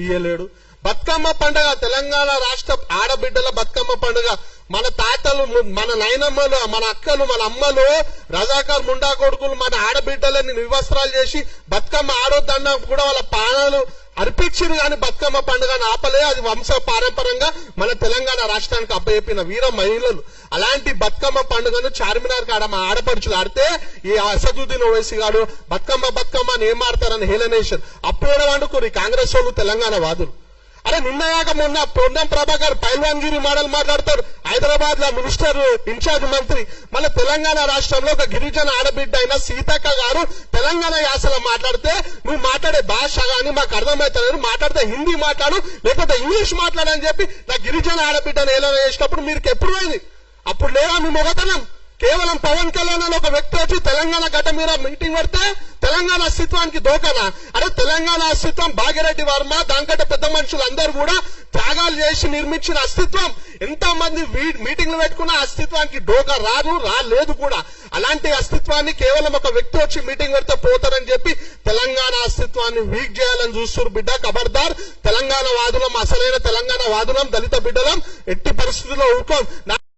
ఇయ్యలేడు. బతుకమ్మ పండుగ తెలంగాణ రాష్ట్ర ఆడబిడ్డల బతుకమ్మ పండుగ మన తాతలు, మన నాయనమ్మలు, మన అక్కలు, మన అమ్మలు, రజాకార్ ముండా కొడుకులు మన ఆడబిడ్డలని నిర్వస్త్రాలు చేసి బతుకమ్మ ఆడొద్దన్నా కూడా వాళ్ళ ప్రాణాలు అర్పించారు. కానీ బతుకమ్మ పండుగను ఆపలే. అది వంశ పారంపరంగా మన తెలంగాణ రాష్ట్రానికి అప్పచెప్పిన వీర మహిళలు. అలాంటి బతుకమ్మ పండుగను చార్మినార్ కాడ మా ఆడపడుచులు ఆడితే ఈ అసదుద్దీన్ ఓవైసీ గారు బతుకమ్మ అని ఏం ఆడతారని హేళనేషన్ అప్పుడే వండుకోరు కాంగ్రెస్ వాళ్ళు, తెలంగాణ వాదులు. అరే నిన్నయాక మొన్న పొన్నం ప్రభాకర్ పైల్వాన్గిరి మోడల్ మాట్లాడతారు. హైదరాబాద్ లో మినిస్టర్ ఇన్ఛార్జ్ మంత్రి. మళ్ళీ తెలంగాణ రాష్ట్రంలో ఒక గిరిజన ఆడబిడ్డ అయిన సీతక్క గారు తెలంగాణ యాసలో మాట్లాడితే నువ్వు మాట్లాడే భాష గాని మాకు అర్థమవుతలేదు, మాట్లాడితే హిందీ మాట్లాడు లేకపోతే ఇంగ్లీష్ మాట్లాడని చెప్పి నా గిరిజన ఆడబిడ్డను ఎలా చేసినప్పుడు మీరు ఎప్పుడు పోయింది? అప్పుడు లేవా మీ మొగతనం? కేవలం పవన్ కళ్యాణ్ అని ఒక వ్యక్తి వచ్చి తెలంగాణ గడ్డ మీద మీటింగ్ పెడితే తెలంగాణ అస్తిత్వానికి దోకనా? అరే తెలంగాణ అస్తిత్వం భాగ్యరెడ్డి వర్మ దానికంటే పెద్ద మనుషులు అందరూ కూడా త్యాగాలు చేసి నిర్మించిన అస్తిత్వం. ఎంతో మంది మీటింగ్లు పెట్టుకున్న అస్తిత్వానికి డోకా రాలేదు కూడా. అలాంటి అస్తిత్వాన్ని కేవలం ఒక వ్యక్తి వచ్చి మీటింగ్ పెడితే పోతారని చెప్పి తెలంగాణ అస్తిత్వాన్ని వీక్ చేయాలని చూస్తున్నారు. బిడ్డ ఖబర్దార్, తెలంగాణ వాదులం, అసలైన తెలంగాణ వాదులం, దళిత బిడ్డలం, ఎట్టి పరిస్థితుల్లో ఊరుకోం.